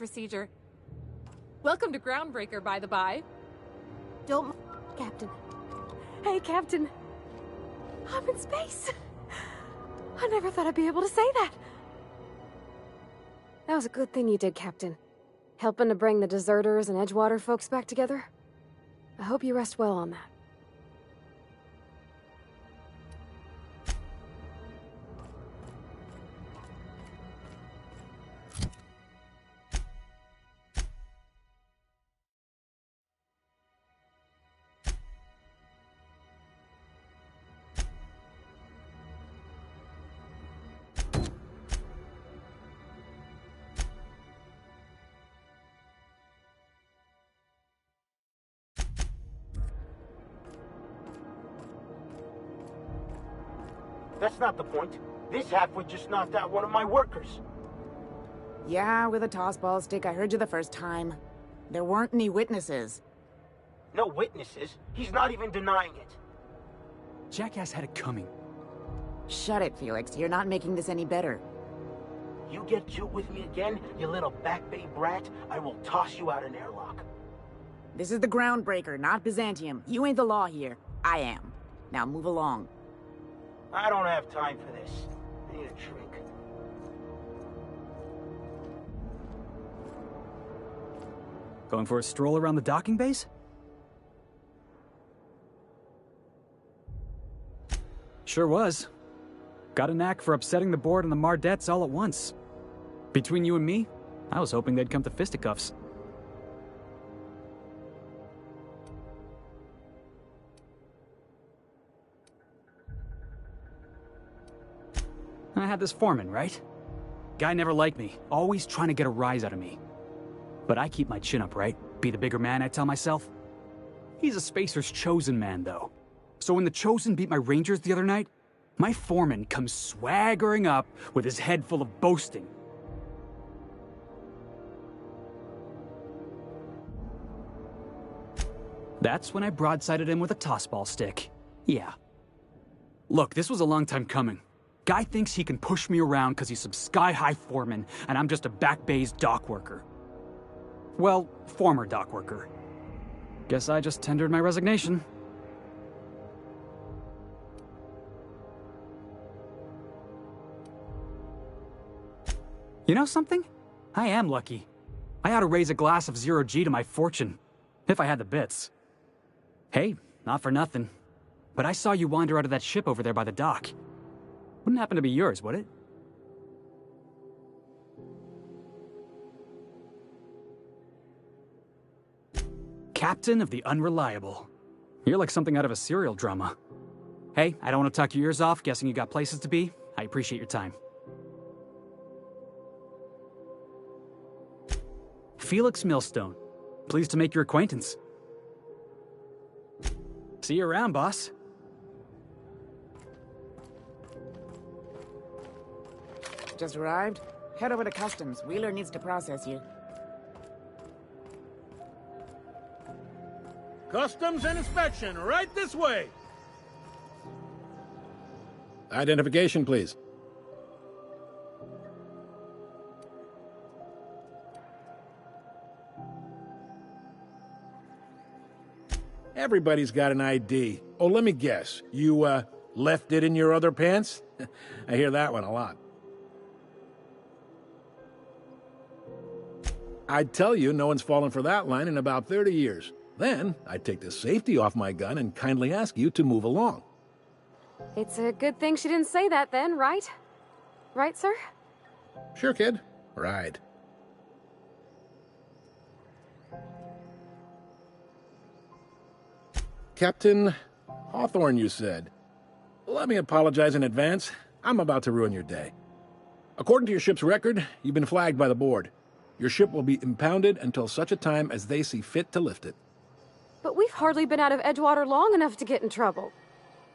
procedure. Welcome to Groundbreaker, by the by. Don't... Captain. Hey, Captain. I'm in space. I never thought I'd be able to say that. That was a good thing you did, Captain. Helping to bring the deserters and Edgewater folks back together. I hope you rest well on that. That's not the point. This halfwit just knocked out one of my workers. Yeah, with a tossball stick. I heard you the first time. There weren't any witnesses. No witnesses? He's not even denying it. Jackass had it coming. Shut it, Felix. You're not making this any better. You get cute with me again, you little Back Bay brat, I will toss you out an airlock. This is the Groundbreaker, not Byzantium. You ain't the law here. I am. Now move along. I don't have time for this. I need a drink. Going for a stroll around the docking base? Sure was. Got a knack for upsetting the board and the Mardettes all at once. Between you and me, I was hoping they'd come to fisticuffs. I had this foreman, right? Guy never liked me, always trying to get a rise out of me. But I keep my chin up, right? Be the bigger man, I tell myself. He's a Spacer's chosen man, though. So when the Chosen beat my Rangers the other night, my foreman comes swaggering up with his head full of boasting. That's when I broadsided him with a tossball stick. Yeah. Look, this was a long time coming. Guy thinks he can push me around because he's some sky-high foreman, and I'm just a Back Bay's dock worker. Well, former dock worker. Guess I just tendered my resignation. You know something? I am lucky. I ought to raise a glass of zero-G to my fortune, if I had the bits. Hey, not for nothing, but I saw you wander out of that ship over there by the dock. Wouldn't happen to be yours, would it? Captain of the Unreliable. You're like something out of a serial drama. Hey, I don't want to talk your ears off, guessing you got places to be. I appreciate your time. Felix Millstone. Pleased to make your acquaintance. See you around, boss. Just arrived? Head over to Customs. Wheeler needs to process you. Customs and inspection, right this way! Identification, please. Everybody's got an ID. Oh, let me guess. You, left it in your other pants? I hear that one a lot. I'd tell you no one's fallen for that line in about 30 years. Then, I'd take the safety off my gun and kindly ask you to move along. It's a good thing she didn't say that then, right? Right, sir? Sure, kid. Right. Captain Hawthorne, you said. Let me apologize in advance. I'm about to ruin your day. According to your ship's record, you've been flagged by the board. Your ship will be impounded until such a time as they see fit to lift it. But we've hardly been out of Edgewater long enough to get in trouble.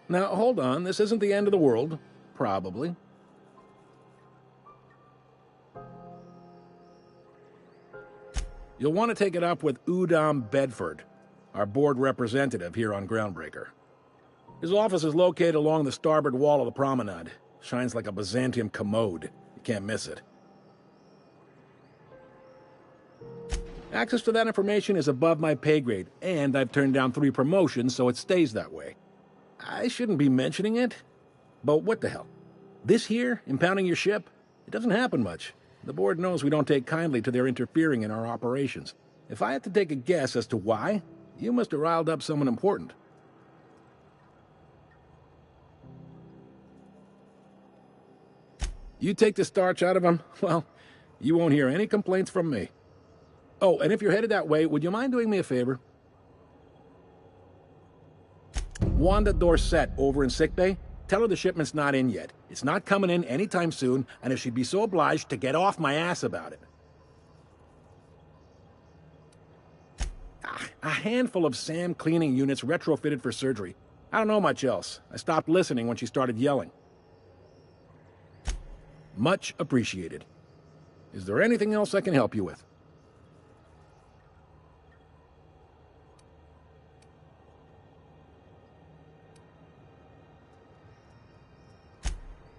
Now, hold on. This isn't the end of the world. Probably. You'll want to take it up with Udom Bedford, our board representative here on Groundbreaker. His office is located along the starboard wall of the promenade. Shines like a Byzantium commode. You can't miss it. Access to that information is above my pay grade, and I've turned down 3 promotions, so it stays that way. I shouldn't be mentioning it, but what the hell? This here, impounding your ship, it doesn't happen much. The board knows we don't take kindly to their interfering in our operations. If I had to take a guess as to why, you must have riled up someone important. You take the starch out of them, well, you won't hear any complaints from me. Oh, and if you're headed that way, would you mind doing me a favor? Wanda Dorset over in sickbay, tell her the shipment's not in yet. It's not coming in anytime soon, and if she'd be so obliged to get off my ass about it. A handful of SAM cleaning units retrofitted for surgery. I don't know much else. I stopped listening when she started yelling. Much appreciated. Is there anything else I can help you with?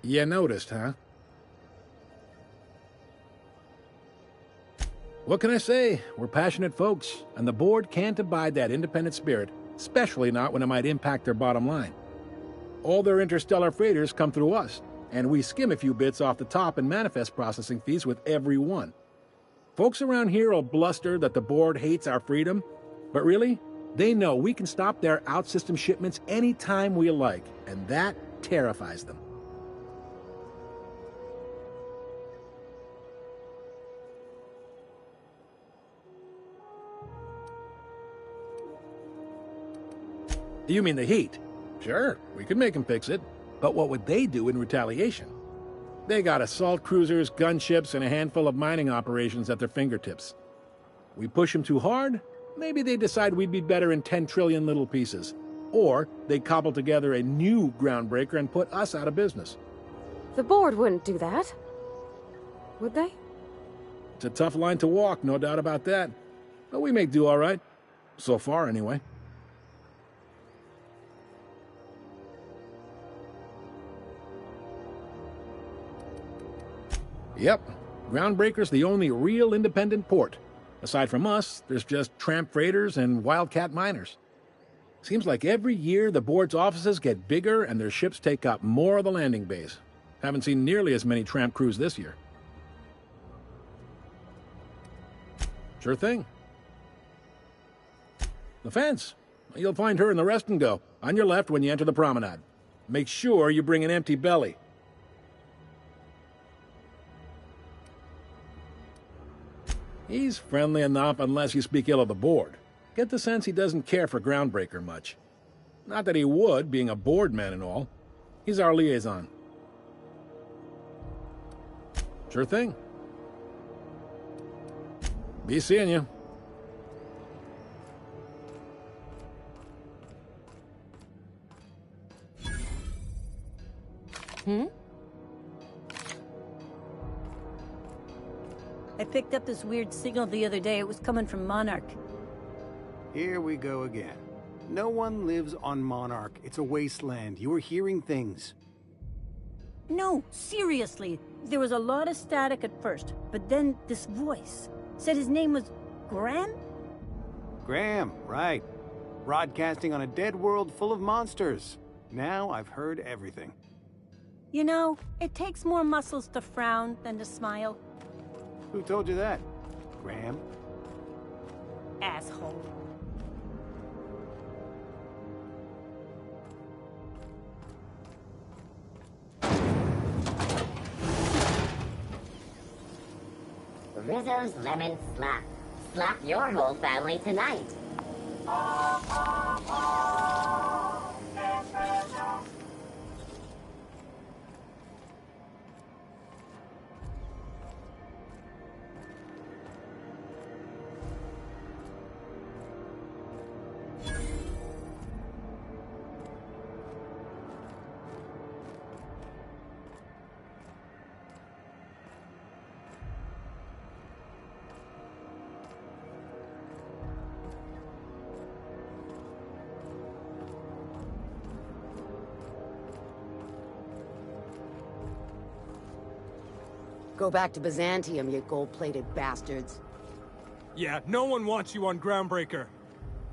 You noticed, huh? What can I say? We're passionate folks, and the board can't abide that independent spirit, especially not when it might impact their bottom line. All their interstellar freighters come through us, and we skim a few bits off the top in manifest processing fees with every one. Folks around here will bluster that the board hates our freedom, but really, they know we can stop their out-system shipments anytime we like, and that terrifies them. You mean the heat? Sure, we could make them fix it. But what would they do in retaliation? They got assault cruisers, gunships, and a handful of mining operations at their fingertips. We push them too hard, maybe they decide we'd be better in 10 trillion little pieces. Or they cobble together a new groundbreaker and put us out of business. The board wouldn't do that. Would they? It's a tough line to walk, no doubt about that. But we make do all right. So far, anyway. Yep, Groundbreaker's the only real independent port. Aside from us, there's just tramp freighters and wildcat miners. Seems like every year the board's offices get bigger and their ships take up more of the landing bays. Haven't seen nearly as many tramp crews this year. Sure thing. The fence. You'll find her in the rest and go, on your left when you enter the promenade. Make sure you bring an empty belly. He's friendly enough unless you speak ill of the board. Get the sense he doesn't care for Groundbreaker much. Not that he would, being a board man and all. He's our liaison. Sure thing. Be seeing you. I picked up this weird signal the other day. It was coming from Monarch. Here we go again. No one lives on Monarch. It's a wasteland. You were hearing things. No, seriously. There was a lot of static at first, but then this voice said his name was Graham? Graham, right. Broadcasting on a dead world full of monsters. Now I've heard everything. You know, it takes more muscles to frown than to smile. Who told you that? Graham? Asshole. Rizzo's Lemon Slap. Slap your whole family tonight. Go back to Byzantium, you gold-plated bastards. Yeah, no one wants you on Groundbreaker.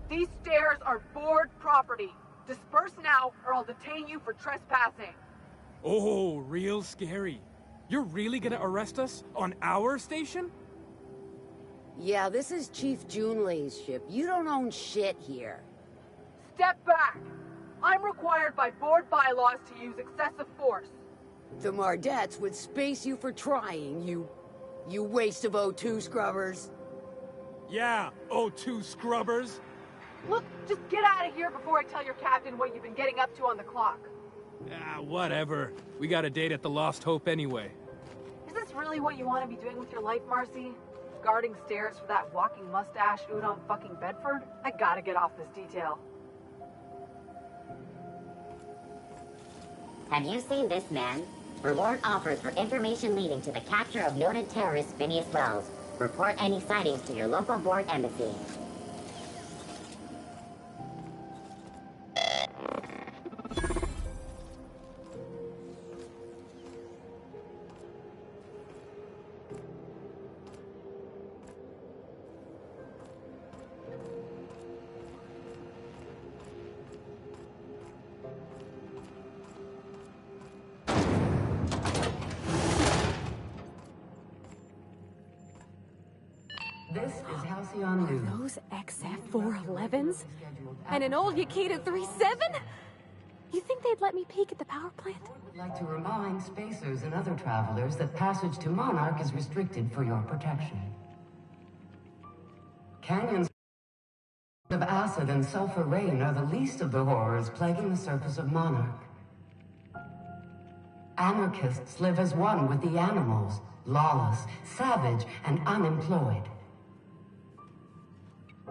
These stairs are board property. Disperse now, or I'll detain you for trespassing. Oh, real scary. You're really gonna arrest us on our station? Yeah, this is Chief Junlei's ship. You don't own shit here. Step back! I'm required by board bylaws to use excessive force. The Mardettes would space you for trying, you waste of O2 scrubbers. Yeah, O2 scrubbers. Look, just get out of here before I tell your captain what you've been getting up to on the clock. Ah, whatever. We got a date at the Lost Hope anyway. Is this really what you want to be doing with your life, Marcy? Guarding stairs for that walking mustache Udon fucking Bedford? I gotta get off this detail. Have you seen this man? Reward offers for information leading to the capture of noted terrorist Phineas Wells. Report any sightings to your local board embassy. This is Halcyon News. Those XF-411s? And an old Yakita 37? You think they'd let me peek at the power plant? I'd like to remind spacers and other travelers that passage to Monarch is restricted for your protection. Canyons of acid and sulfur rain are the least of the horrors plaguing the surface of Monarch. Anarchists live as one with the animals, lawless, savage, and unemployed.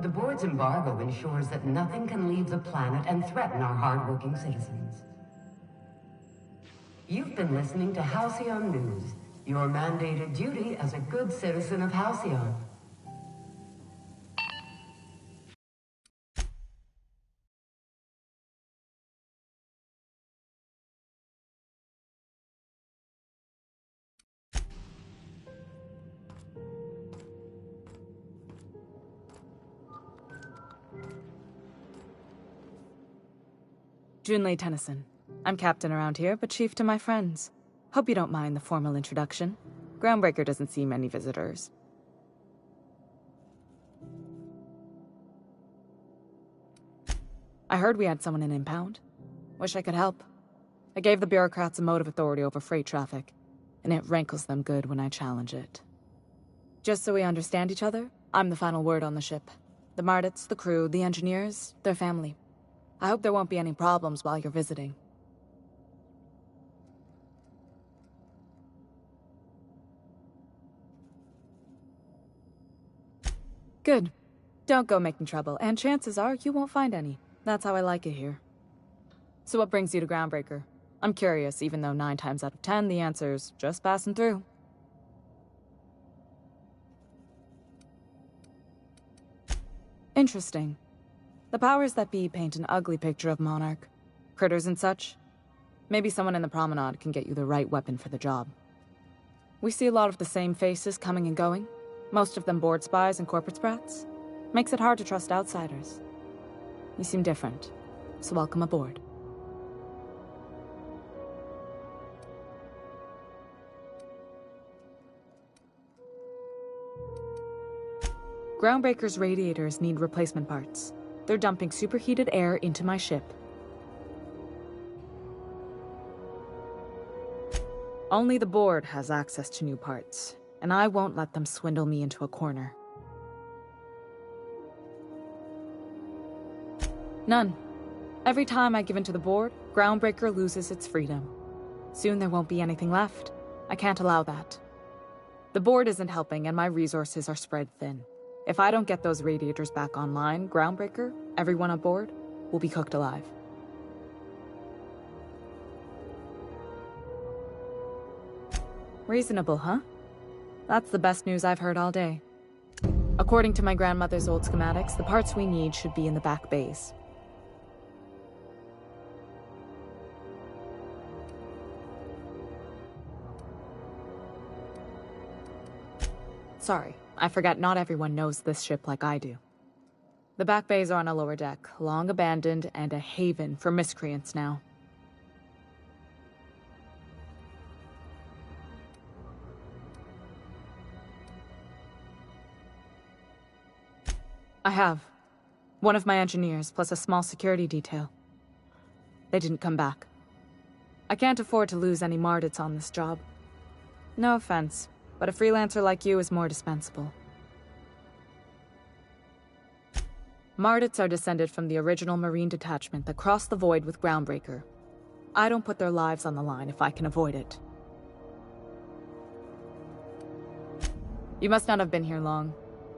The board's embargo ensures that nothing can leave the planet and threaten our hardworking citizens. You've been listening to Halcyon News, your mandated duty as a good citizen of Halcyon. Junlei Tennyson. I'm captain around here, but chief to my friends. Hope you don't mind the formal introduction. Groundbreaker doesn't see many visitors. I heard we had someone in impound. Wish I could help. I gave the bureaucrats a motive authority over freight traffic, and it rankles them good when I challenge it. Just so we understand each other, I'm the final word on the ship. The Mardets, the crew, the engineers, their family. I hope there won't be any problems while you're visiting. Good. Don't go making trouble, and chances are you won't find any. That's how I like it here. So what brings you to Groundbreaker? I'm curious, even though 9 times out of 10 the answer's just passing through. Interesting. The powers that be paint an ugly picture of Monarch. Critters and such. Maybe someone in the promenade can get you the right weapon for the job. We see a lot of the same faces coming and going. Most of them board spies and corporate sprats. Makes it hard to trust outsiders. You seem different, so welcome aboard. Groundbreaker's radiators need replacement parts. They're dumping superheated air into my ship. Only the board has access to new parts, and I won't let them swindle me into a corner. None. Every time I give in to the board, Groundbreaker loses its freedom. Soon there won't be anything left. I can't allow that. The board isn't helping, and my resources are spread thin. If I don't get those radiators back online, Groundbreaker, everyone aboard, will be cooked alive. Reasonable, huh? That's the best news I've heard all day. According to my grandmother's old schematics, the parts we need should be in the back bays. Sorry, I forgot not everyone knows this ship like I do. The back bays are on a lower deck, long abandoned and a haven for miscreants now. I have. One of my engineers, plus a small security detail. They didn't come back. I can't afford to lose any Mardits on this job. No offense, but a freelancer like you is more dispensable. Mardits are descended from the original Marine detachment that crossed the void with Groundbreaker. I don't put their lives on the line if I can avoid it. You must not have been here long.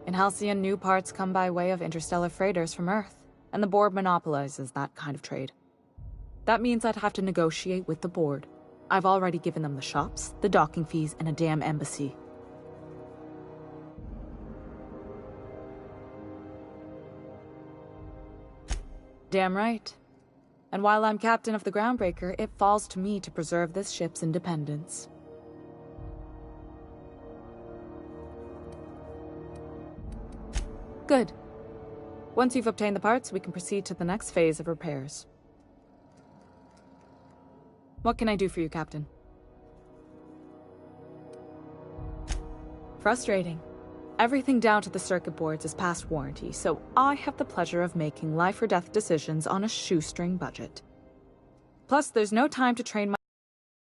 In Halcyon, new parts come by way of interstellar freighters from Earth, and the board monopolizes that kind of trade. That means I'd have to negotiate with the board. I've already given them the shops, the docking fees, and a damn embassy. Damn right. And while I'm captain of the Groundbreaker, it falls to me to preserve this ship's independence. Good. Once you've obtained the parts, we can proceed to the next phase of repairs. What can I do for you, Captain? Frustrating. Everything down to the circuit boards is past warranty, so I have the pleasure of making life or death decisions on a shoestring budget. Plus, there's no time to train my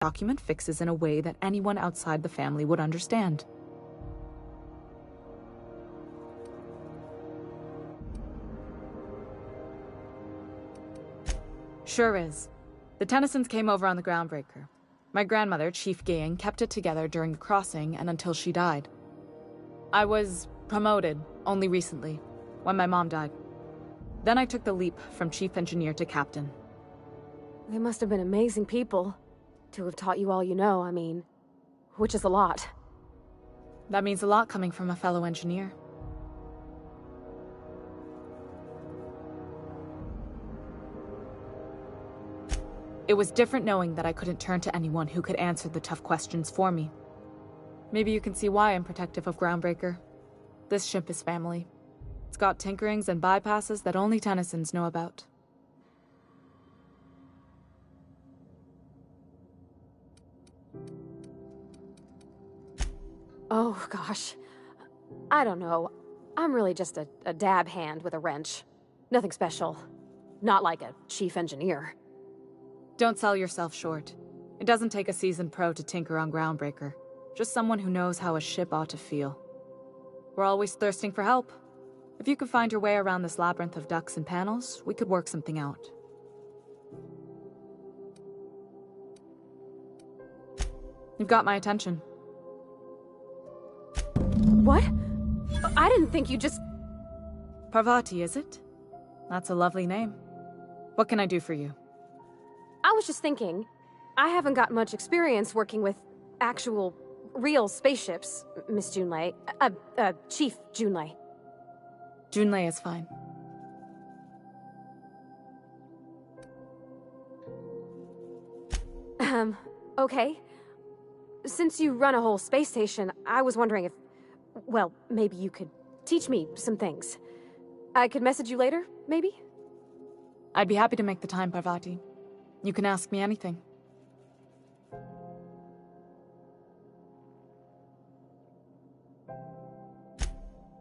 document fixes in a way that anyone outside the family would understand. Sure is. The Tennysons came over on the Groundbreaker. My grandmother, Chief Gaying, kept it together during the crossing and until she died. I was promoted only recently, when my mom died. Then I took the leap from chief engineer to captain. They must have been amazing people to have taught you all you know, I mean, which is a lot. That means a lot coming from a fellow engineer. It was different knowing that I couldn't turn to anyone who could answer the tough questions for me. Maybe you can see why I'm protective of Groundbreaker. This ship is family. It's got tinkerings and bypasses that only Tennysons know about. Oh, gosh. I don't know. I'm really just a dab hand with a wrench. Nothing special. Not like a chief engineer. Don't sell yourself short. It doesn't take a seasoned pro to tinker on Groundbreaker. Just someone who knows how a ship ought to feel. We're always thirsting for help. If you could find your way around this labyrinth of ducts and panels, we could work something out. You've got my attention. What? I didn't think you just... Parvati, is it? That's a lovely name. What can I do for you? I was just thinking, I haven't got much experience working with actual, real spaceships, Miss Junlei. Chief Junlei. Junlei is fine. Okay. Since you run a whole space station, I was wondering if, well, maybe you could teach me some things. I could message you later, maybe? I'd be happy to make the time, Parvati. You can ask me anything.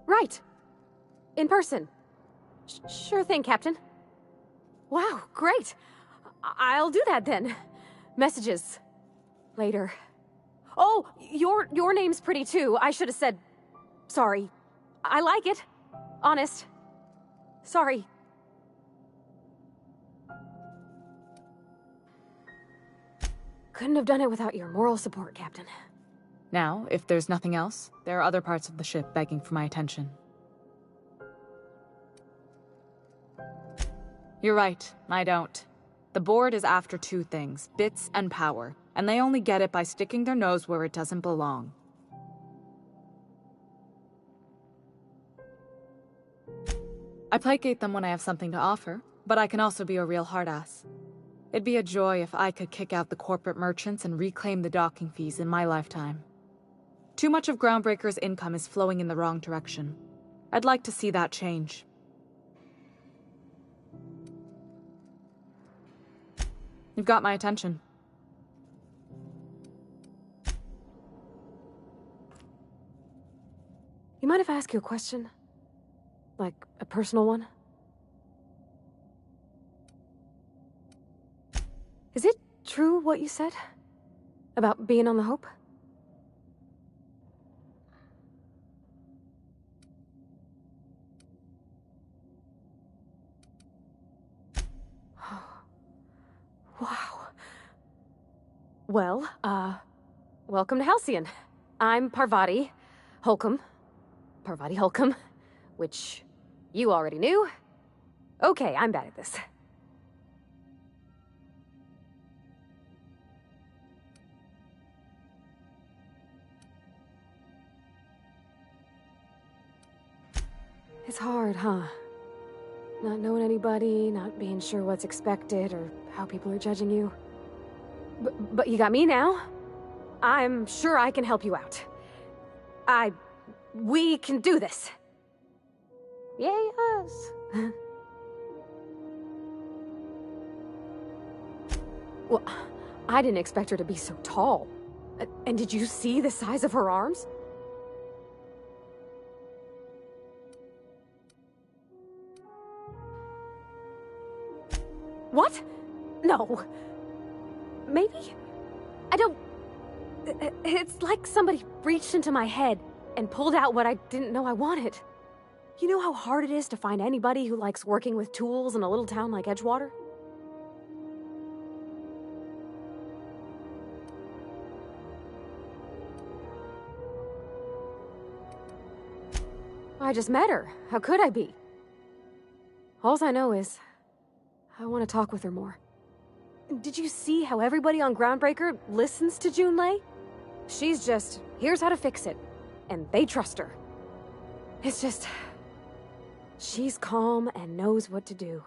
Right. In person. Sure thing, Captain. Wow, great. I'll do that then. Messages. Later. Oh, your name's pretty too. I should have said... Sorry. I like it. Honest. Sorry. Couldn't have done it without your moral support, Captain. Now, if there's nothing else, there are other parts of the ship begging for my attention. You're right, I don't. The board is after two things, bits and power, and they only get it by sticking their nose where it doesn't belong. I placate them when I have something to offer, but I can also be a real hard-ass. It'd be a joy if I could kick out the corporate merchants and reclaim the docking fees in my lifetime. Too much of Groundbreaker's income is flowing in the wrong direction. I'd like to see that change. You've got my attention. You mind if I ask you a question? Like, a personal one? Is it true what you said? About being on the Hope? Wow. Well, welcome to Halcyon. I'm Parvati Holcomb. Parvati Holcomb, which you already knew. Okay, I'm bad at this. It's hard, huh? Not knowing anybody, not being sure what's expected or how people are judging you. But you got me now. I'm sure I can help you out. We can do this. Yay, us. Well, I didn't expect her to be so tall. And did you see the size of her arms? What? No. Maybe? I don't... It's like somebody reached into my head and pulled out what I didn't know I wanted. You know how hard it is to find anybody who likes working with tools in a little town like Edgewater? I just met her. How could I be? Alls I know is, I want to talk with her more. Did you see how everybody on Groundbreaker listens to Junlei? She's just, here's how to fix it. And they trust her. It's just... she's calm and knows what to do.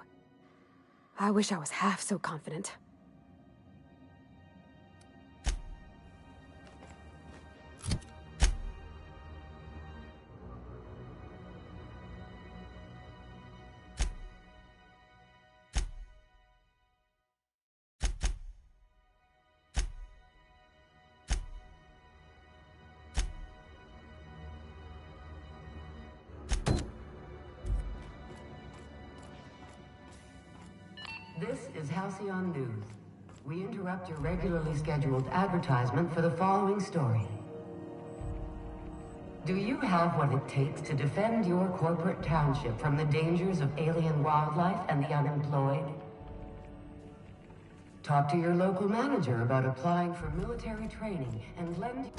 I wish I was half so confident. This is Halcyon News. We interrupt your regularly scheduled advertisement for the following story. Do you have what it takes to defend your corporate township from the dangers of alien wildlife and the unemployed? Talk to your local manager about applying for military training and lend...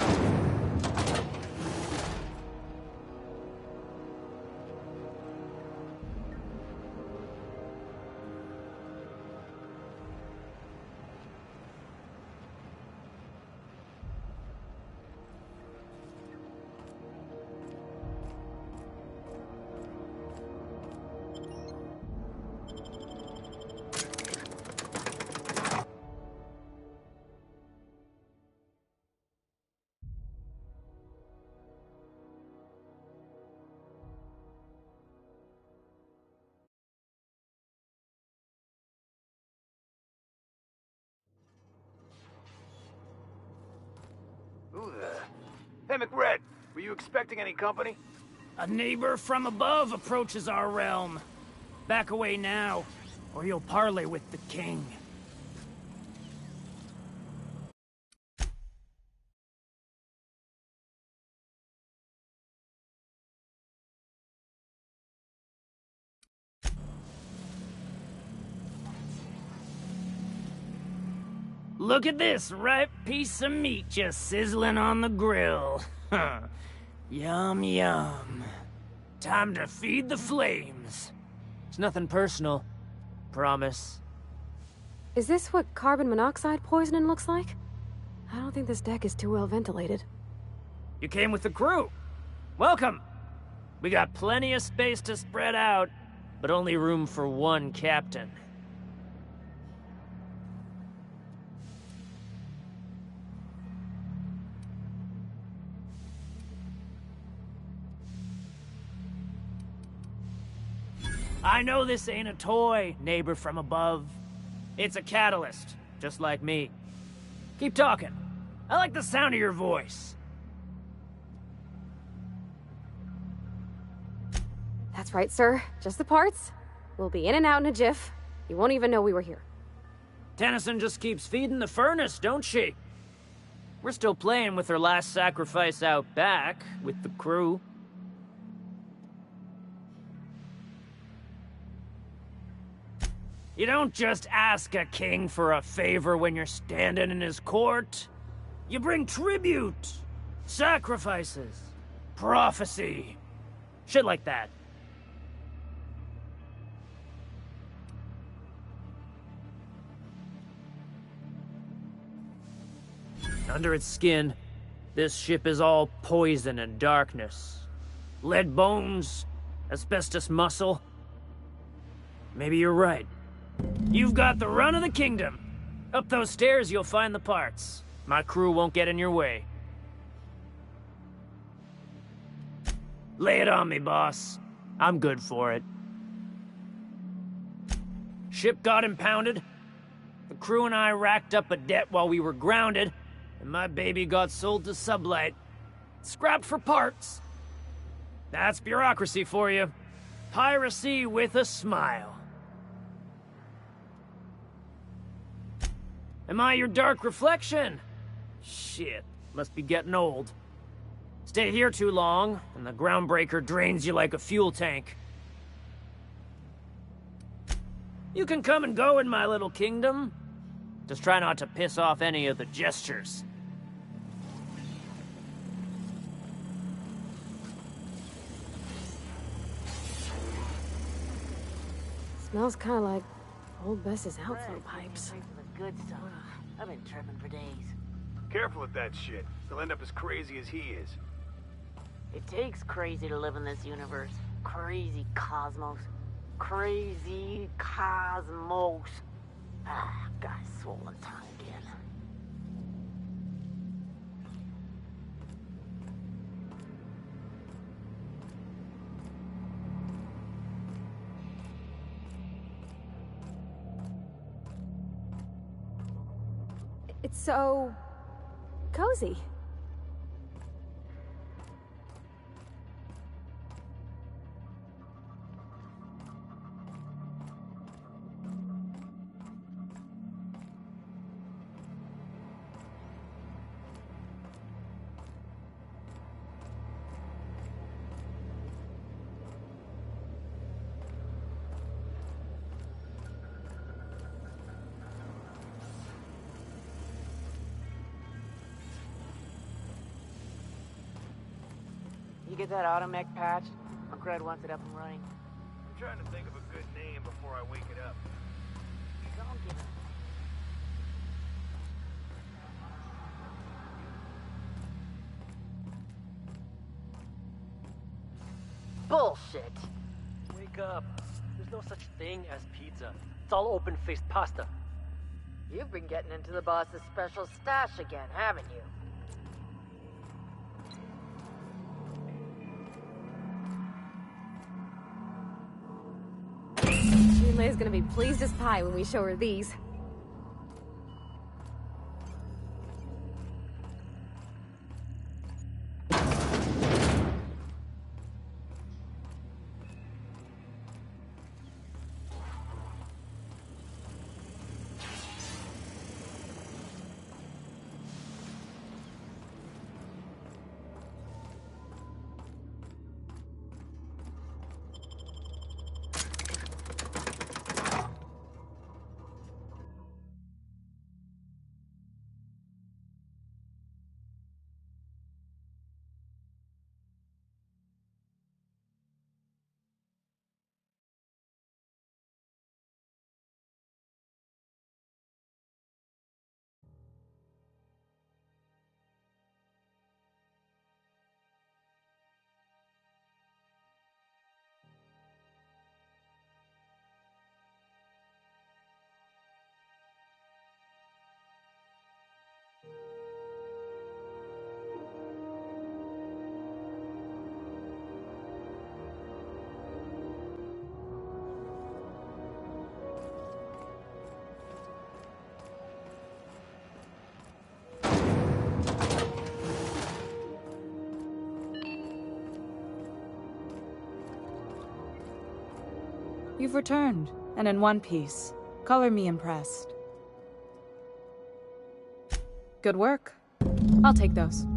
Who the... Hey, McRed, were you expecting any company? A neighbor from above approaches our realm. Back away now, or you'll parley with the king. Look at this ripe piece of meat just sizzling on the grill. Yum, yum. Time to feed the flames. It's nothing personal. Promise. Is this what carbon monoxide poisoning looks like? I don't think this deck is too well ventilated. You came with the crew. Welcome. We got plenty of space to spread out, but only room for one captain. I know this ain't a toy, neighbor from above. It's a catalyst, just like me. Keep talking. I like the sound of your voice. That's right, sir. Just the parts. We'll be in and out in a jiff. You won't even know we were here. Tennyson just keeps feeding the furnace, don't she? We're still playing with her last sacrifice out back, with the crew. You don't just ask a king for a favor when you're standing in his court. You bring tribute, sacrifices, prophecy, shit like that. Under its skin, this ship is all poison and darkness. Lead bones, asbestos muscle. Maybe you're right. You've got the run of the kingdom. Up those stairs, you'll find the parts. My crew won't get in your way. Lay it on me, boss. I'm good for it. Ship got impounded. The crew and I racked up a debt while we were grounded, and my baby got sold to Sublight. Scrapped for parts. That's bureaucracy for you. Piracy with a smile. Am I your dark reflection? Shit, must be getting old. Stay here too long, and the groundbreaker drains you like a fuel tank. You can come and go in my little kingdom. Just try not to piss off any of the gestures. Smells kind of like old Bess's outflow pipes. Good stuff. I've been tripping for days. Careful with that shit. He'll end up as crazy as he is. It takes crazy to live in this universe. Crazy cosmos. Crazy cosmos. Ah, got a swollen tongue again. It's so cozy. You get that automech patch? Cred wants it up and running. I'm trying to think of a good name before I wake it up. Don't give it. Bullshit. Wake up. There's no such thing as pizza. It's all open-faced pasta. You've been getting into the boss's special stash again, haven't you? Julia's gonna be pleased as pie when we show her these. You've returned, and in one piece. Color me impressed. Good work. I'll take those.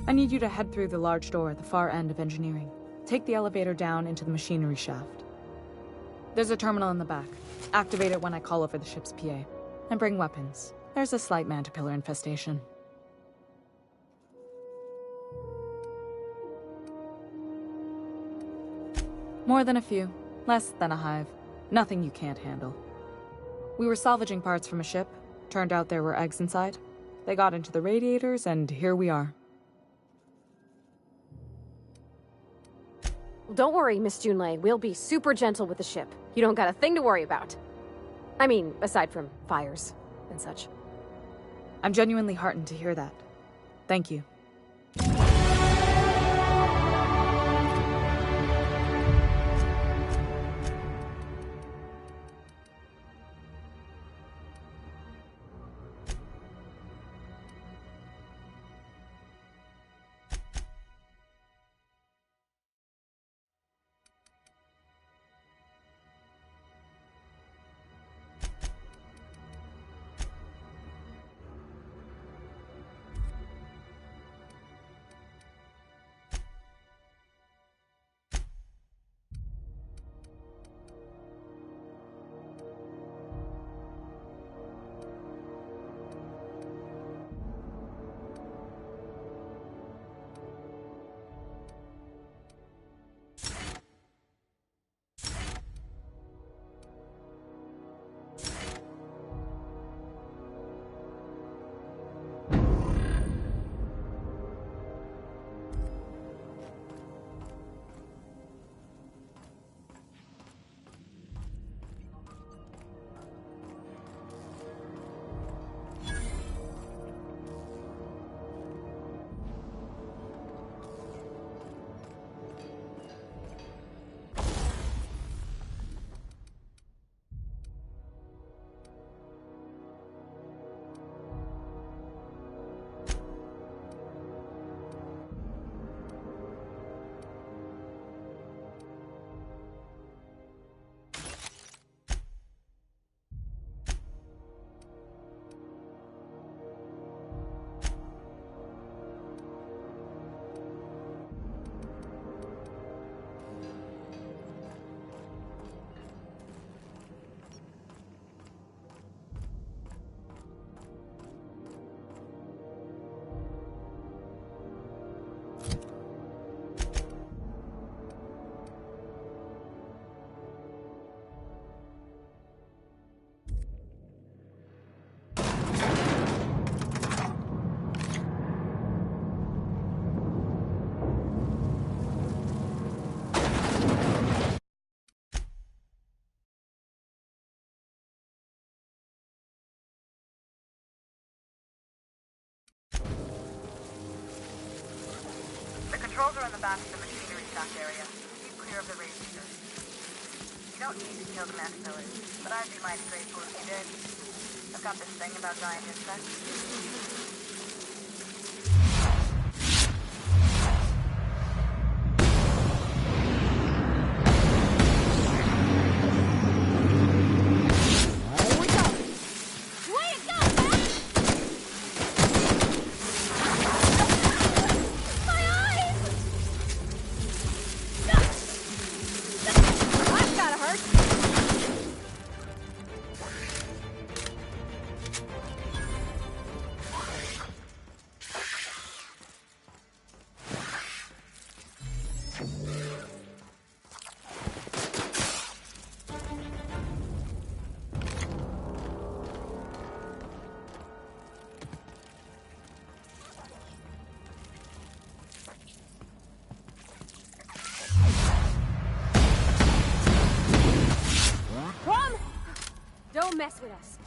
I need you to head through the large door at the far end of engineering. Take the elevator down into the machinery shaft. There's a terminal in the back. Activate it when I call over the ship's PA. And bring weapons. There's a slight Mantipillar infestation. More than a few. Less than a hive. Nothing you can't handle. We were salvaging parts from a ship. Turned out there were eggs inside. They got into the radiators, and here we are. Don't worry, Miss Junlei. We'll be super gentle with the ship. You don't got a thing to worry about. I mean, aside from fires and such. I'm genuinely heartened to hear that. Thank you. Controls are in the back of the machinery shaft area. Keep clear of the radiators. You don't need to kill the Mantipillars, but I'd be mighty grateful if you did. I've got this thing about giant insects. Don't mess with us.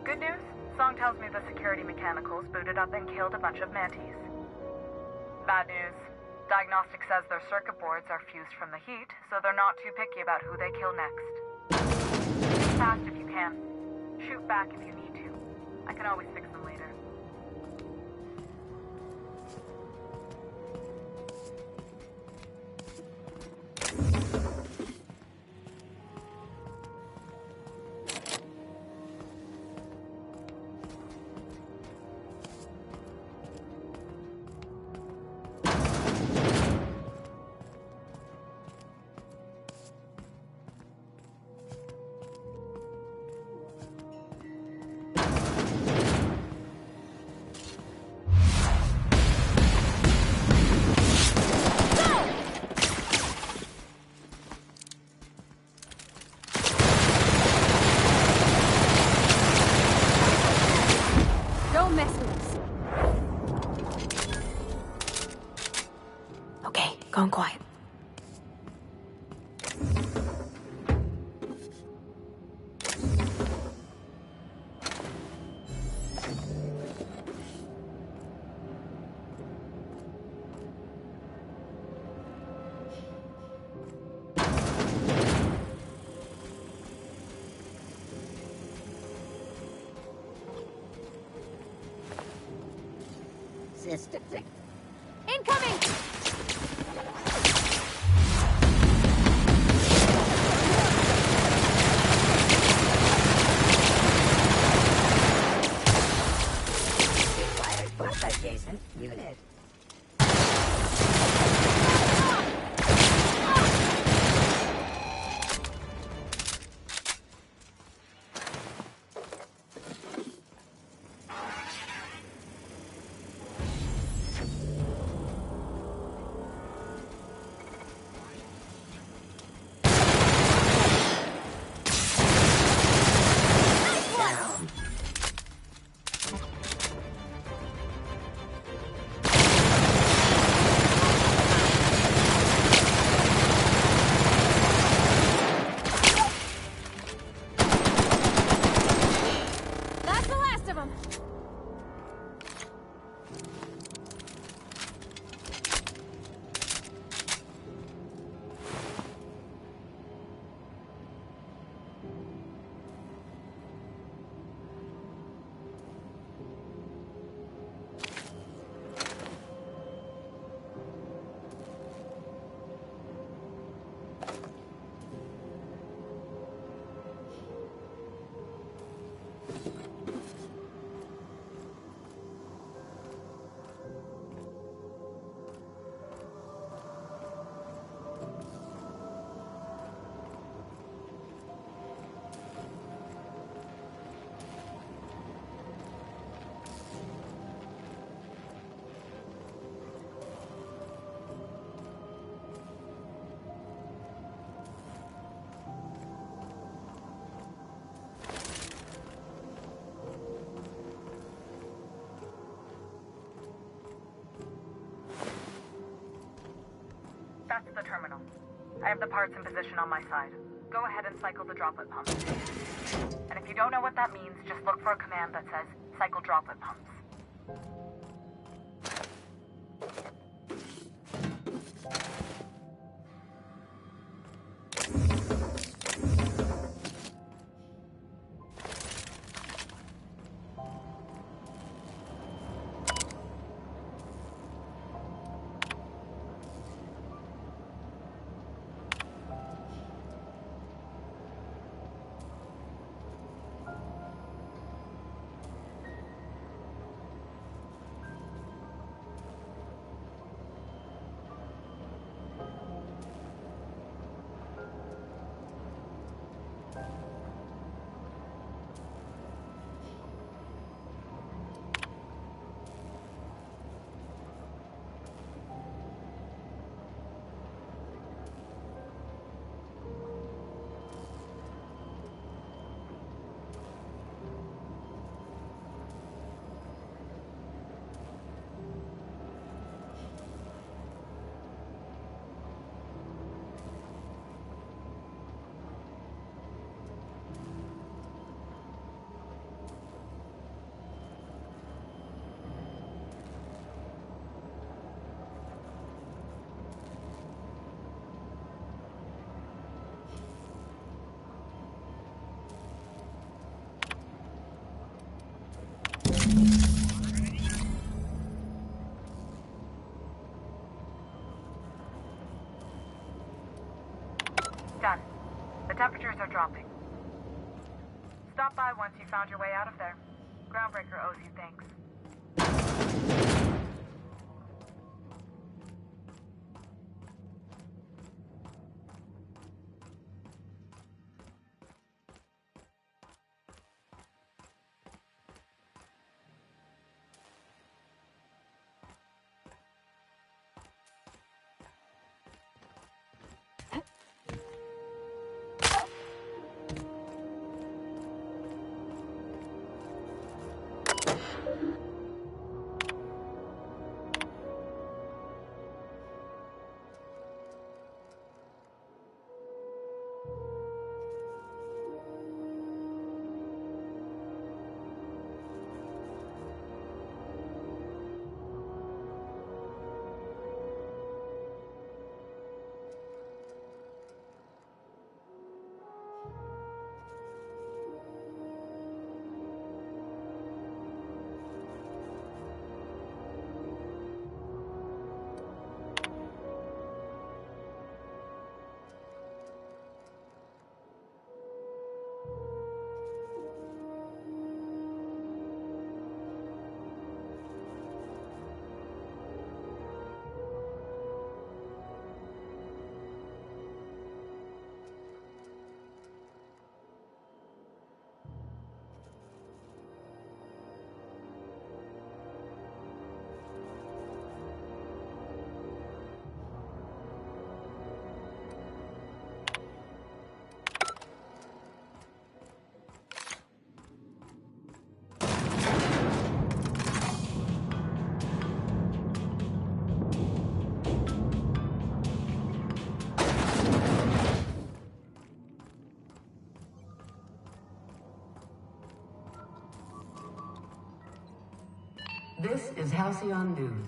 Good news? Song tells me the security mechanicals booted up and killed a bunch of mantis. Bad news. Diagnostic says their circuit boards are fused from the heat, so they're not too picky about who they kill next. Shoot fast if you can. Shoot back if you need to. I can always fix them later. Don't mess with us. Okay, gone quiet. Incoming! Adjacent unit. That's the last of them. That's the terminal. I have the parts in position on my side. Go ahead and cycle the droplet pumps. And if you don't know what that means, just look for a command that says, cycle droplet pumps. once you found your way out of there. Groundbreaker owes you thanks. This is Halcyon News.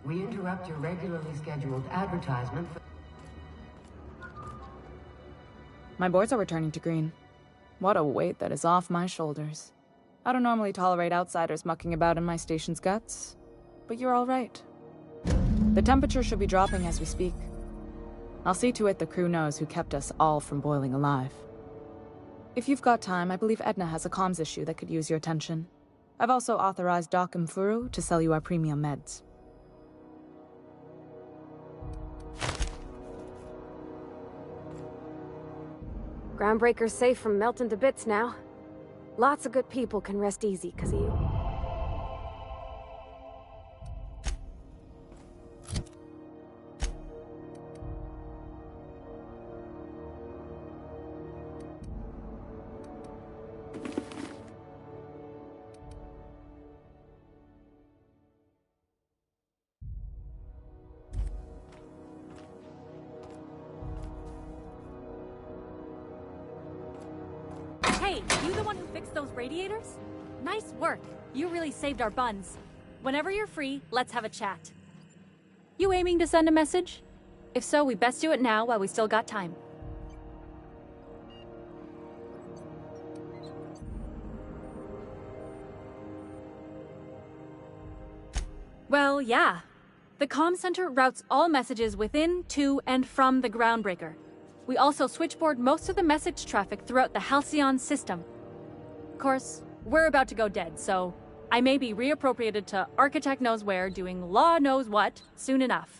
We interrupt your regularly scheduled advertisement for... My boards are returning to green. What a weight that is off my shoulders. I don't normally tolerate outsiders mucking about in my station's guts, but you're all right. The temperature should be dropping as we speak. I'll see to it the crew knows who kept us all from boiling alive. If you've got time, I believe Edna has a comms issue that could use your attention. I've also authorized Doc and Furu to sell you our premium meds. Groundbreaker's safe from melting to bits now. Lots of good people can rest easy because of you. Hey, you the one who fixed those radiators? Nice work. You really saved our buns. Whenever you're free, let's have a chat. You aiming to send a message? If so, we best do it now while we still got time. Well, yeah. The comm center routes all messages within, to, and from the Groundbreaker. We also switchboard most of the message traffic throughout the Halcyon system. Of course, we're about to go dead, so I may be reappropriated to Architect Knows Where doing Law Knows What soon enough.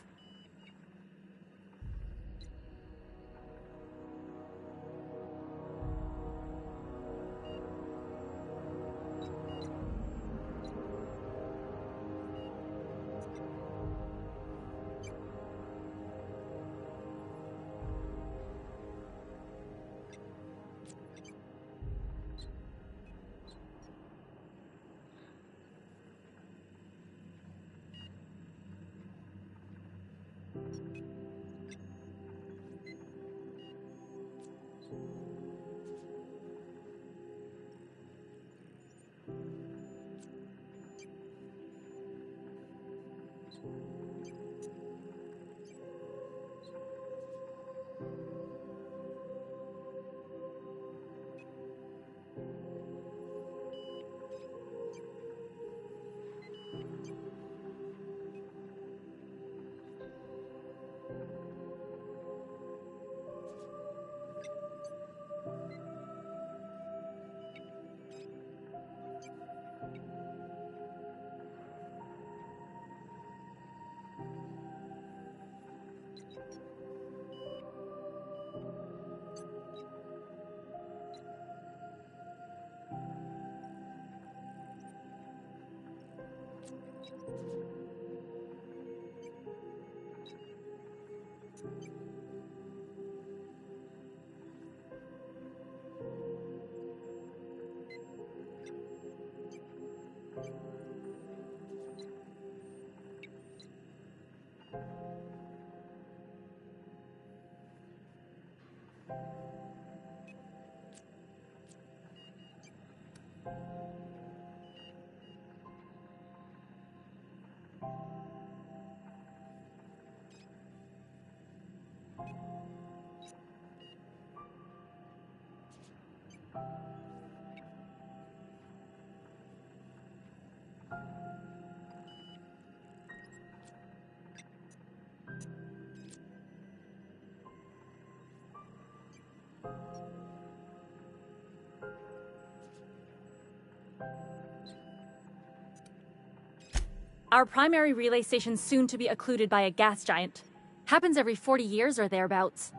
Our primary relay station's soon to be occluded by a gas giant. Happens every 40 years or thereabouts.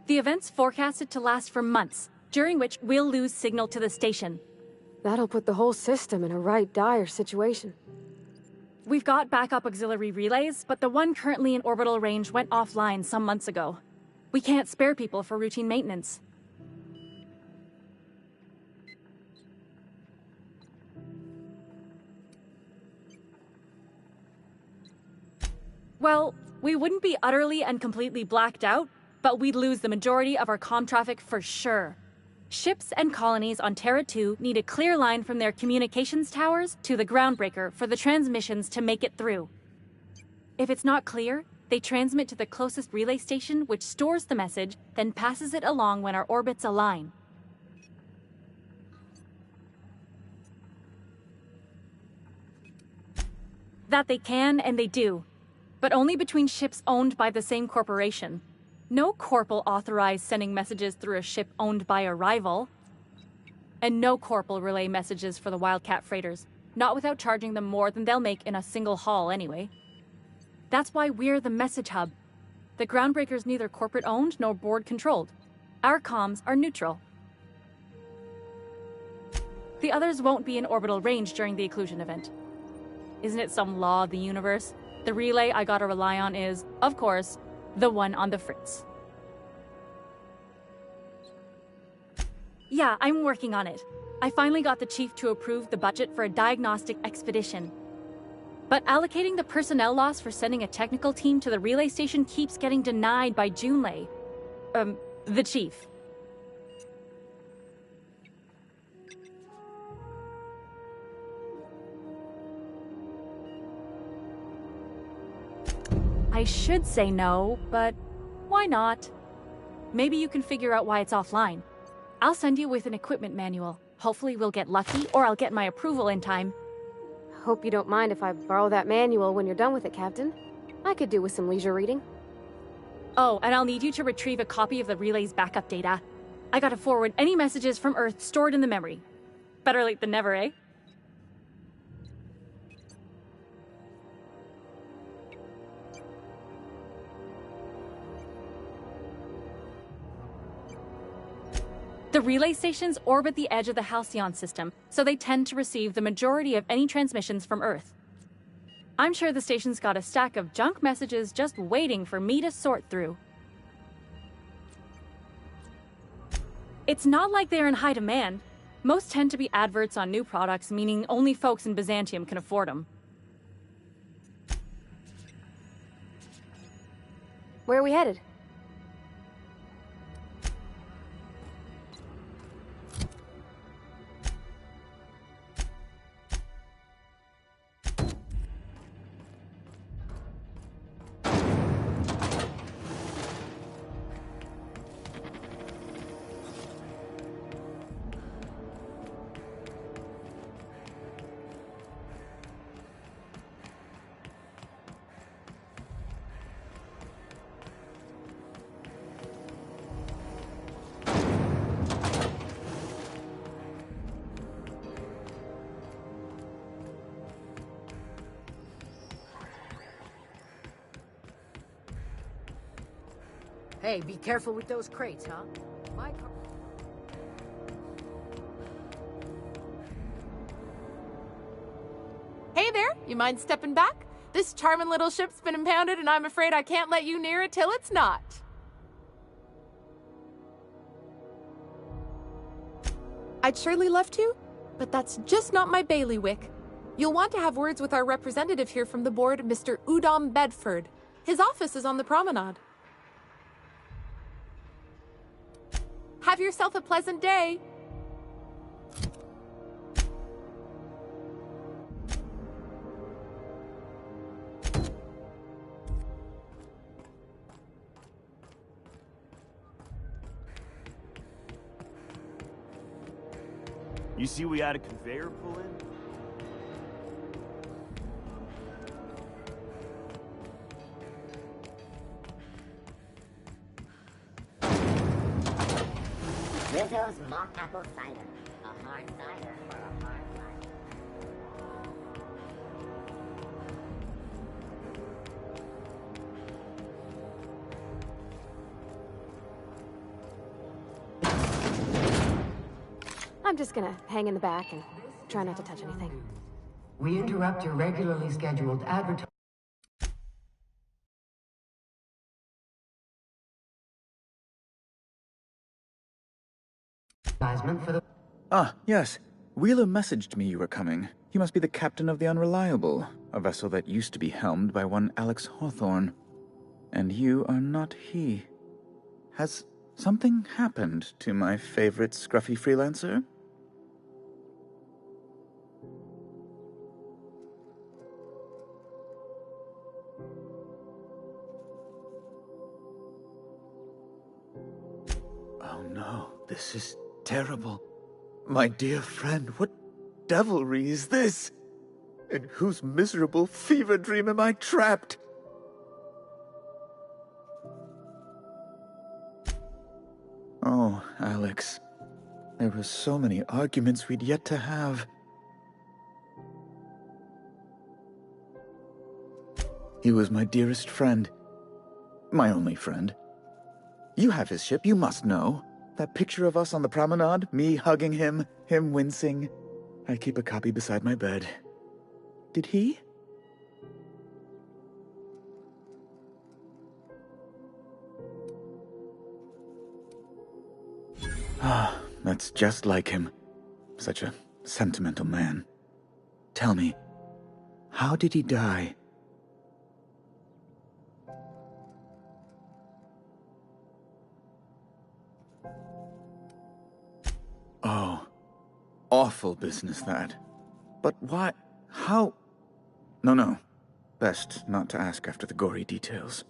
The event's forecasted to last for months, during which we'll lose signal to the station. That'll put the whole system in a right dire situation. We've got backup auxiliary relays, but the one currently in orbital range went offline some months ago. We can't spare people for routine maintenance. Well, we wouldn't be utterly and completely blacked out, but we'd lose the majority of our comm traffic for sure. Ships and colonies on Terra 2 need a clear line from their communications towers to the Groundbreaker for the transmissions to make it through. If it's not clear, they transmit to the closest relay station, which stores the message, then passes it along when our orbits align. That they can, and they do. But only between ships owned by the same corporation. No corp will authorize sending messages through a ship owned by a rival. And no corp will relay messages for the Wildcat freighters, not without charging them more than they'll make in a single haul anyway. That's why we're the message hub. The Groundbreaker's neither corporate owned nor board controlled. Our comms are neutral. The others won't be in orbital range during the occlusion event. Isn't it some law of the universe? The relay I gotta rely on is, of course, the one on the Fritz. Yeah, I'm working on it. I finally got the chief to approve the budget for a diagnostic expedition. But allocating the personnel loss for sending a technical team to the relay station keeps getting denied by Junlei. The chief. I should say no, but why not? Maybe you can figure out why it's offline. I'll send you with an equipment manual. Hopefully we'll get lucky, or I'll get my approval in time. Hope you don't mind if I borrow that manual when you're done with it, Captain. I could do with some leisure reading. Oh, and I'll need you to retrieve a copy of the relay's backup data. I gotta forward any messages from Earth stored in the memory. Better late than never, eh? The relay stations orbit the edge of the Halcyon system, so they tend to receive the majority of any transmissions from Earth. I'm sure the station's got a stack of junk messages just waiting for me to sort through. It's not like they're in high demand. Most tend to be adverts on new products, meaning only folks in Byzantium can afford them. Where are we headed? Hey, be careful with those crates, huh? My car... Hey there, you mind stepping back? This charming little ship's been impounded and I'm afraid I can't let you near it till it's not. I'd surely love to, but that's just not my bailiwick. You'll want to have words with our representative here from the board, Mr. Udom Bedford. His office is on the promenade. Have yourself a pleasant day. You see we had a conveyor pull in? Rizzo's mock apple cider. A hard cider for a hard life. I'm just gonna hang in the back and try not to touch anything. We interrupt your regularly scheduled advertisement for the... Ah, yes. Wheeler messaged me you were coming. He must be the captain of the Unreliable, a vessel that used to be helmed by one Alex Hawthorne. And you are not he. Has something happened to my favorite scruffy freelancer? Oh no, this is terrible. My dear friend, what devilry is this? In whose miserable fever dream am I trapped? Oh, Alex. There were so many arguments we'd yet to have. He was my dearest friend. My only friend. You have his ship, you must know. That picture of us on the promenade, me hugging him, him wincing. I keep a copy beside my bed. Did he? Ah, that's just like him. Such a sentimental man. Tell me, how did he die? Oh, awful business that. But why? How? No. Best not to ask after the gory details.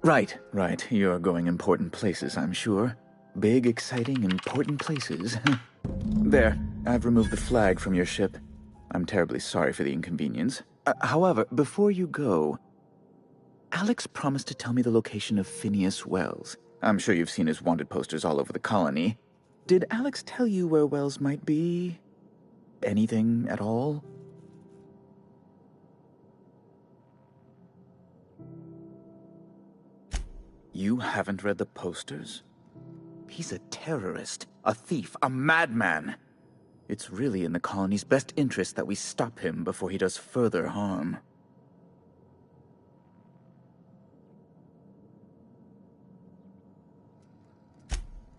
Right. You're going important places, I'm sure. Big, exciting, important places. There, I've removed the flag from your ship. I'm terribly sorry for the inconvenience. However, before you go, Alex promised to tell me the location of Phineas Wells. I'm sure you've seen his wanted posters all over the colony. Did Alex tell you where Wells might be? Anything at all? You haven't read the posters? He's a terrorist, a thief, a madman. It's really in the colony's best interest that we stop him before he does further harm.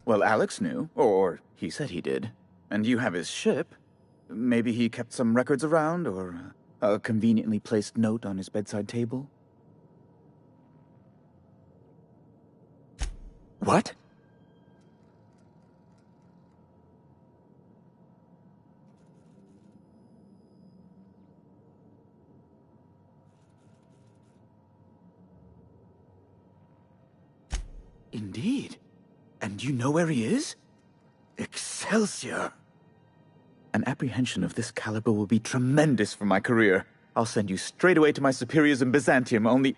Well, Alex knew, or he said he did. And you have his ship. Maybe he kept some records around, or a conveniently placed note on his bedside table? What? Indeed. And you know where he is? Excelsior! An apprehension of this caliber will be tremendous for my career. I'll send you straight away to my superiors in Byzantium, only...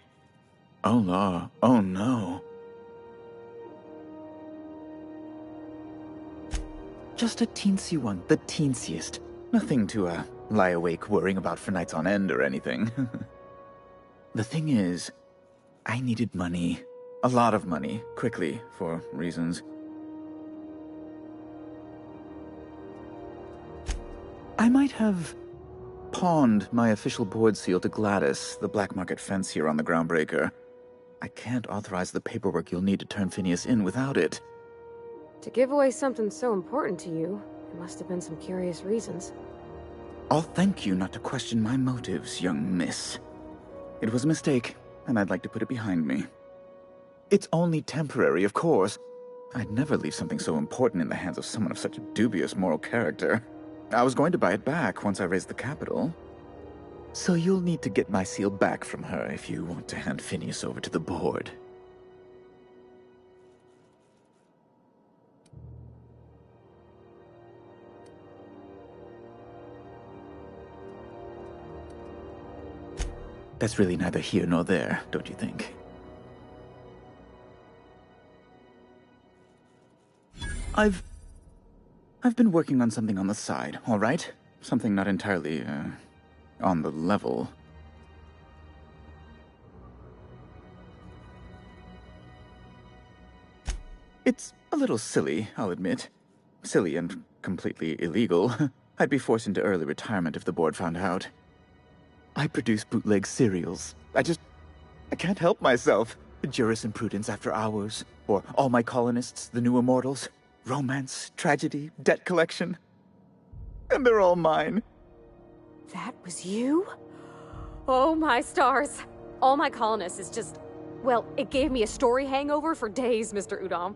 Oh, la. Oh, no. Just a teensy one, the teensiest. Nothing to, lie awake worrying about for nights on end or anything. The thing is, I needed money. A lot of money, quickly, for reasons. I might have pawned my official board seal to Gladys, the black market fancier on the Groundbreaker. I can't authorize the paperwork you'll need to turn Phineas in without it. To give away something so important to you, there must have been some curious reasons. I'll thank you not to question my motives, young miss. It was a mistake, and I'd like to put it behind me. It's only temporary, of course. I'd never leave something so important in the hands of someone of such a dubious moral character. I was going to buy it back once I raised the capital. So you'll need to get my seal back from her if you want to hand Phineas over to the board. That's really neither here nor there, don't you think? I've been working on something on the side, all right? Something not entirely, on the level. It's a little silly, I'll admit. Silly and completely illegal. I'd be forced into early retirement if the board found out. I produce bootleg serials. I can't help myself. Jurisprudence After Hours, or All My Colonists, The New Immortals. Romance, tragedy, debt collection. And they're all mine. That was you? Oh my stars. All My Colonists is just... Well, it gave me a story hangover for days, Mr. Udom.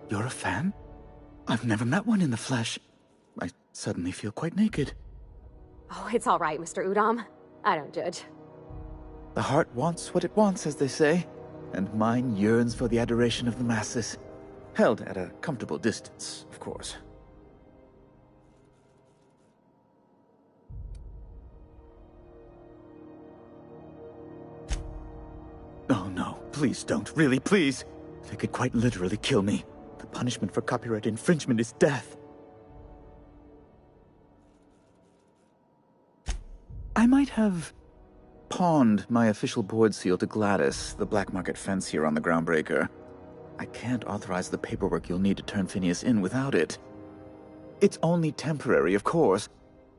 You're a fan? I've never met one in the flesh. I suddenly feel quite naked. Oh, it's all right, Mr. Udom. I don't judge. The heart wants what it wants, as they say, and mine yearns for the adoration of the masses. Held at a comfortable distance, of course. Oh no, please don't, really, please. They could quite literally kill me. The punishment for copyright infringement is death. I might have pawned my official board seal to Gladys, the black market fence here on the Groundbreaker. I can't authorize the paperwork you'll need to turn Phineas in without it. It's only temporary, of course.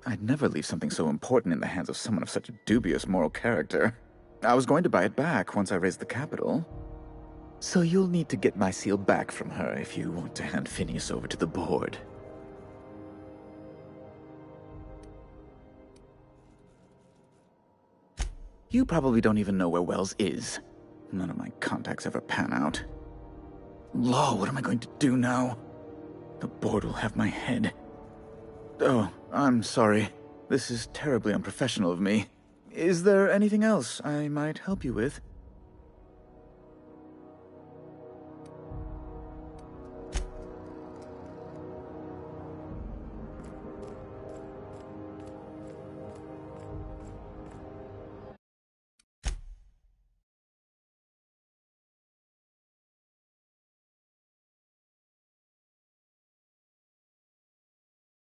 I'd never leave something so important in the hands of someone of such a dubious moral character. I was going to buy it back once I raised the capital. So you'll need to get my seal back from her if you want to hand Phineas over to the board. You probably don't even know where Wells is. None of my contacts ever pan out. Law, what am I going to do now? The board will have my head. Oh, I'm sorry. This is terribly unprofessional of me. Is there anything else I might help you with?